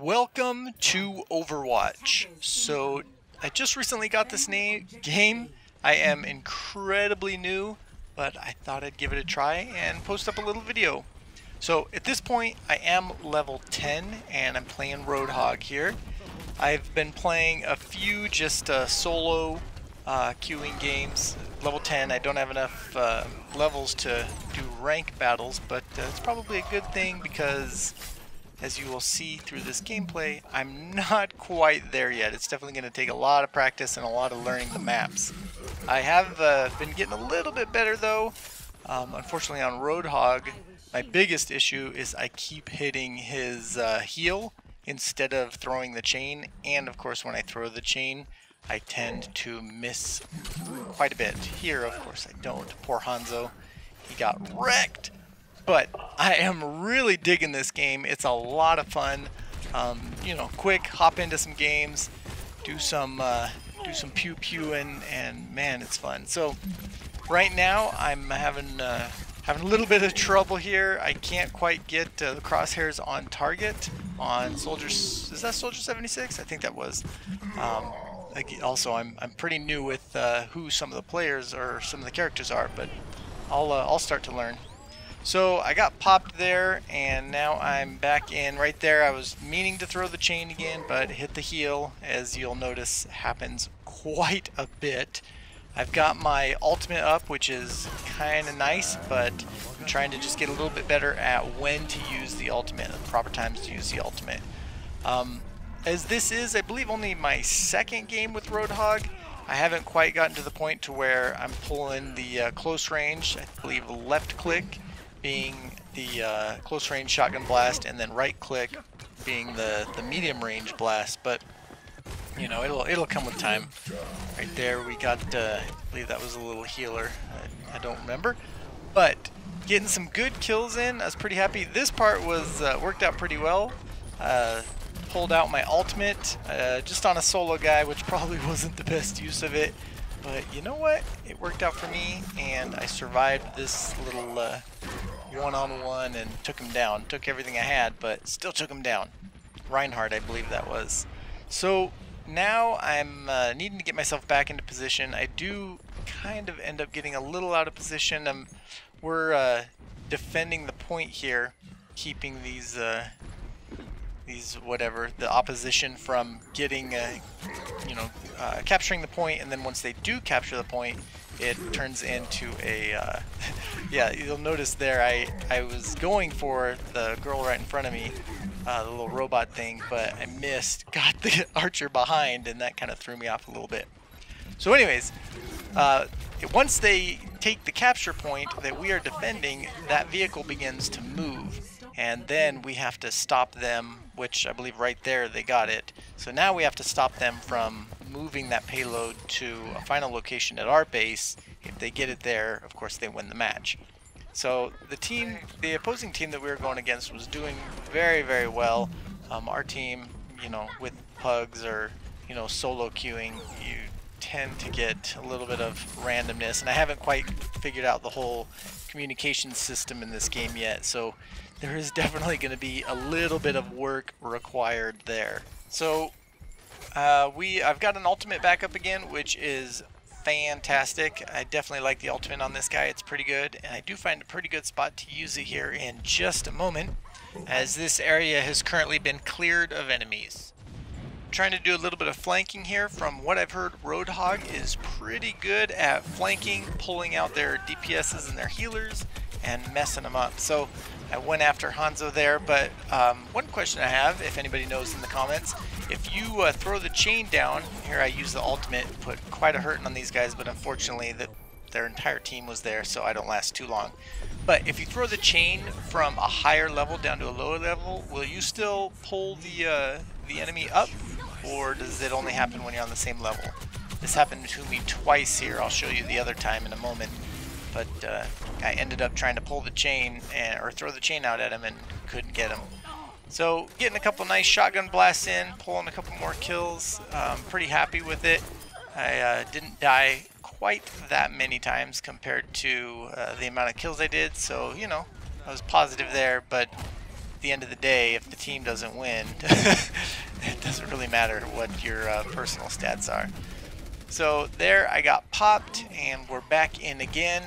Welcome to Overwatch. So, I just recently got this game. I am incredibly new, but I thought I'd give it a try and post up a little video. So, at this point, I am level 10 and I'm playing RoadHog here. I've been playing a few just solo queuing games. Level 10, I don't have enough levels to do rank battles, but it's probably a good thing because, as you will see through this gameplay, I'm not quite there yet. It's definitely going to take a lot of practice and a lot of learning the maps. I have been getting a little bit better though. Unfortunately on RoadHog, my biggest issue is I keep hitting his heel instead of throwing the chain, and of course when I throw the chain I tend to miss quite a bit. Here of course I don't. Poor Hanzo, he got wrecked. But I am really digging this game. It's a lot of fun. You know, quick, hop into some games, do some pew pew, and man, it's fun. So right now I'm having a little bit of trouble here. I can't quite get the crosshairs on target on soldiers. Is that soldier 76? I think that was. Also, I'm pretty new with who some of the players or some of the characters are, but I'll start to learn. So I got popped there, and now I'm back in right there. I was meaning to throw the chain again, but hit the heel, as you'll notice happens quite a bit. I've got my ultimate up, which is kind of nice, but I'm trying to just get a little bit better at when to use the ultimate, the proper times to use the ultimate. As this is, I believe, only my second game with RoadHog, I haven't quite gotten to the point to where I'm pulling the close range. I believe left click being the close range shotgun blast, and then right click being the medium range blast. But you know, it'll come with time. Right there we got I believe that was a little healer. I don't remember, but getting some good kills in. I was pretty happy. This part was worked out pretty well. Pulled out my ultimate just on a solo guy, which probably wasn't the best use of it, but you know what, it worked out for me, and I survived this little one-on-one and took him down. Took everything I had, but still took him down. Reinhardt, I believe that was. So now I'm needing to get myself back into position. I do kind of end up getting a little out of position. We're defending the point here, keeping these whatever, the opposition from getting capturing the point, and then once they do capture the point, it turns into a yeah, you'll notice there I was going for the girl right in front of me, the little robot thing, but I missed, got the archer behind, and that kind of threw me off a little bit. So anyways, once they take the capture point that we are defending, that vehicle begins to move, and then we have to stop them, which I believe right there they got it. So now we have to stop them from moving that payload to a final location at our base. If they get it there, of course they win the match. So the opposing team that we were going against was doing very, very well. Our team, you know, with pugs or, you know, solo queuing, you tend to get a little bit of randomness, and I haven't quite figured out the whole communication system in this game yet, so there is definitely going to be a little bit of work required there. So I've got an ultimate back up again, which is fantastic. I definitely like the ultimate on this guy. It's pretty good, and I do find a pretty good spot to use it here in just a moment, as this area has currently been cleared of enemies. Trying to do a little bit of flanking here. From what I've heard, RoadHog is pretty good at flanking, pulling out their DPSs and their healers and messing them up. So I went after Hanzo there, but one question I have, if anybody knows in the comments, if you throw the chain down, here I use the ultimate, put quite a hurting on these guys, but unfortunately their entire team was there, so I don't last too long. But if you throw the chain from a higher level down to a lower level, will you still pull the enemy up, or does it only happen when you're on the same level? This happened to me twice here. I'll show you the other time in a moment. But I ended up trying to pull the chain or throw the chain out at him and couldn't get him. So getting a couple nice shotgun blasts in, pulling a couple more kills. Pretty happy with it. I didn't die quite that many times compared to the amount of kills I did, so you know, I was positive there. But at the end of the day, if the team doesn't win, it doesn't really matter what your personal stats are. So there I got popped, and we're back in again.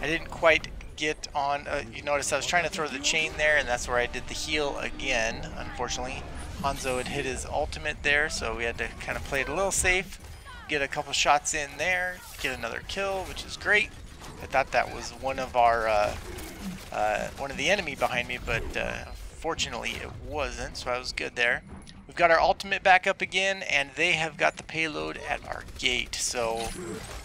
I didn't quite get on, you notice I was trying to throw the chain there, and that's where I did the heal again. Unfortunately, Hanzo had hit his ultimate there, so we had to kind of play it a little safe, get a couple shots in there, get another kill, which is great. I thought that was one of our, one of the enemy behind me, but fortunately it wasn't, so I was good there. We've got our ultimate back up again, and they have got the payload at our gate. So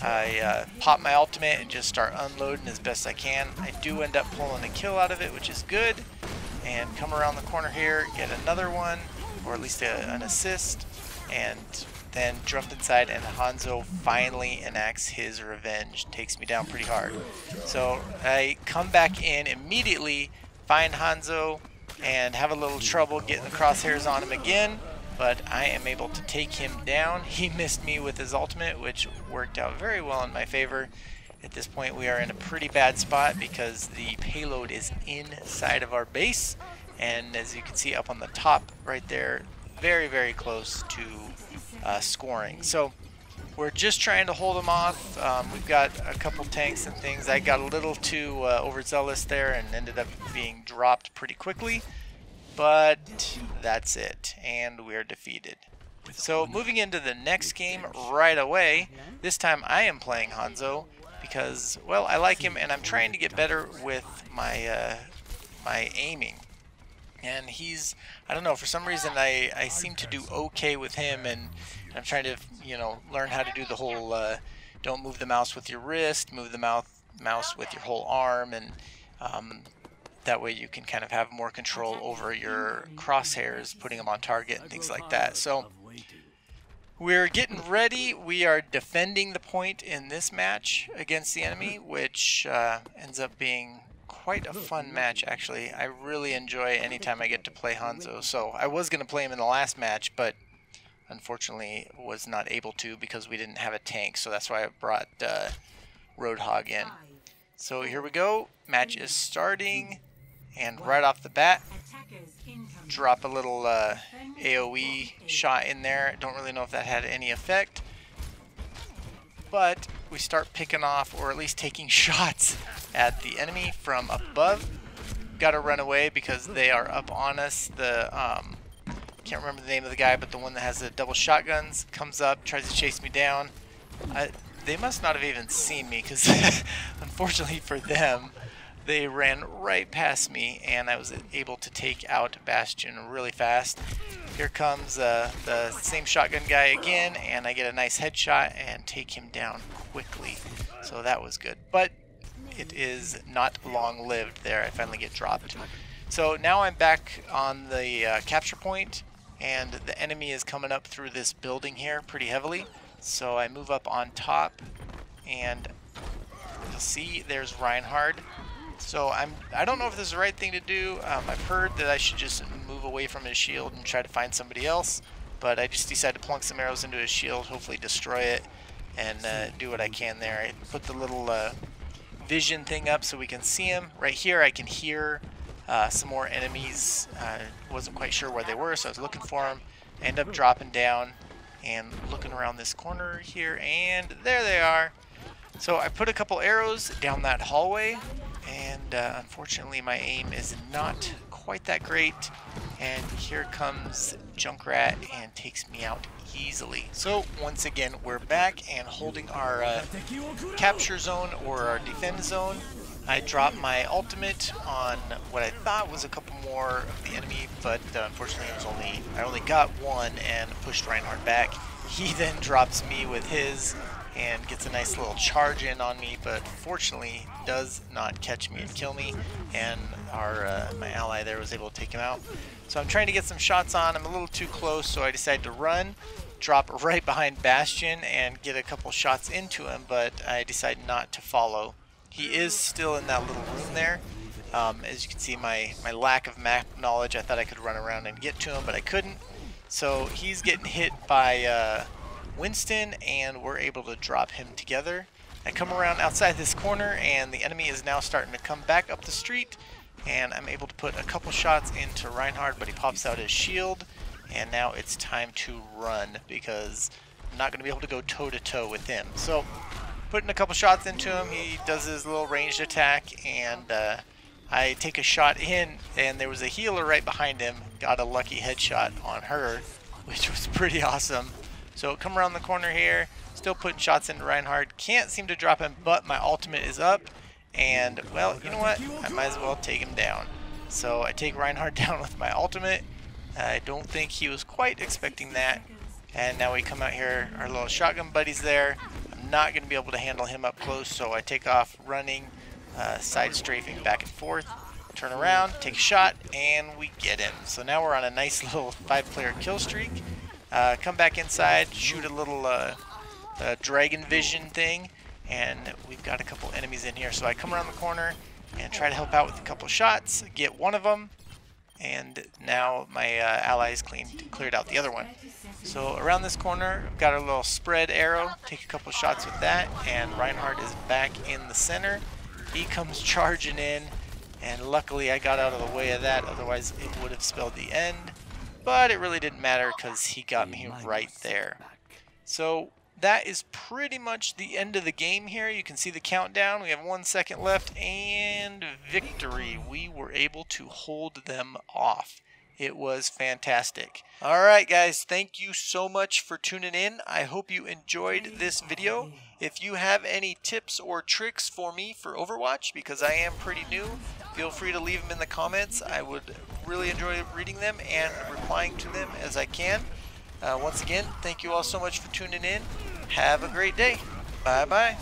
I pop my ultimate and just start unloading as best I can. I do end up pulling a kill out of it, which is good. And come around the corner here, get another one, or at least an assist, and then jump inside, and Hanzo finally enacts his revenge. Takes me down pretty hard. So I come back in immediately, find Hanzo, and have a little trouble getting the crosshairs on him again, but I am able to take him down. He missed me with his ultimate, which worked out very well in my favor. At this point we are in a pretty bad spot because the payload is inside of our base, and as you can see up on the top right there, very, very close to scoring. So we're just trying to hold them off. We've got a couple tanks and things. I got a little too overzealous there and ended up being dropped pretty quickly, but that's it, and we're defeated. So moving into the next game right away, this time I am playing Hanzo because, well, I like him, and I'm trying to get better with my my aiming. And he's, I don't know, for some reason I seem to do okay with him, and I'm trying to, you know, learn how to do the whole don't move the mouse with your wrist, move the mouse with your whole arm, and that way you can kind of have more control over your crosshairs, putting them on target and things like that. So we're getting ready. We are defending the point in this match against the enemy, which ends up being quite a fun match, actually. I really enjoy anytime I get to play Hanzo. So I was going to play him in the last match, but unfortunately was not able to because we didn't have a tank. So that's why I brought RoadHog in. So here we go. Match is starting, and right off the bat, drop a little AoE shot in there. Don't really know if that had any effect, but we start picking off, or at least taking shots at the enemy from above. Gotta run away because they are up on us. The can't remember the name of the guy, but the one that has the double shotguns comes up, tries to chase me down. They must not have even seen me because unfortunately for them, they ran right past me, and I was able to take out Bastion really fast. Here comes the same shotgun guy again, and I get a nice headshot and take him down quickly. So that was good, but it is not long-lived there. I finally get dropped. So now I'm back on the capture point, and the enemy is coming up through this building here pretty heavily. So I move up on top, and you'll see there's Reinhard. So I don't know if this is the right thing to do. I've heard that I should just move away from his shield and try to find somebody else, but I just decided to plunk some arrows into his shield, hopefully destroy it, and do what I can there. I put the little vision thing up so we can see him. Right here I can hear some more enemies. Wasn't quite sure where they were, so I was looking for them. I end up dropping down and looking around this corner here, and there they are. So I put a couple arrows down that hallway, and unfortunately my aim is not quite that great, and here comes Junkrat and takes me out easily. So once again we're back and holding our capture zone, or our defend zone. I dropped my ultimate on what I thought was a couple more of the enemy, but unfortunately it was I only got one and pushed Reinhard back. He then drops me with his and gets a nice little charge in on me, but fortunately does not catch me and kill me, and my ally there was able to take him out. So I'm trying to get some shots on. I'm a little too close, so I decided to run, drop right behind Bastion, and get a couple shots into him, but I decided not to follow. He is still in that little room there. As you can see, my lack of map knowledge, I thought I could run around and get to him, but I couldn't. So he's getting hit by Winston, and we're able to drop him together. I come around outside this corner, and the enemy is now starting to come back up the street, and I'm able to put a couple shots into Reinhardt, but he pops out his shield, and now it's time to run because I'm not going to be able to go toe-to-toe with him. So putting a couple shots into him, he does his little ranged attack, and I take a shot in, and there was a healer right behind him. Got a lucky headshot on her, which was pretty awesome. So come around the corner here, still putting shots into Reinhardt. Can't seem to drop him, but my ultimate is up. And, well, you know what? I might as well take him down. So I take Reinhardt down with my ultimate. I don't think he was quite expecting that. And now we come out here, our little shotgun buddy's there. I'm not going to be able to handle him up close, so I take off running, side strafing back and forth. Turn around, take a shot, and we get him. So now we're on a nice little 5-player kill streak. Come back inside, shoot a little dragon vision thing, and we've got a couple enemies in here. So I come around the corner and try to help out with a couple shots, get one of them, and now my allies cleared out the other one. So around this corner, I've got a little spread arrow, take a couple shots with that, and Reinhardt is back in the center. He comes charging in, and luckily I got out of the way of that, otherwise it would have spelled the end. But it really didn't matter because he got me right there. So that is pretty much the end of the game here. You can see the countdown. We have 1 second left, and victory. We were able to hold them off. It was fantastic. Alright guys, thank you so much for tuning in. I hope you enjoyed this video. If you have any tips or tricks for me for Overwatch, because I am pretty new, feel free to leave them in the comments. I would really enjoy reading them and replying to them as I can. Once again, thank you all so much for tuning in. Have a great day. Bye-bye.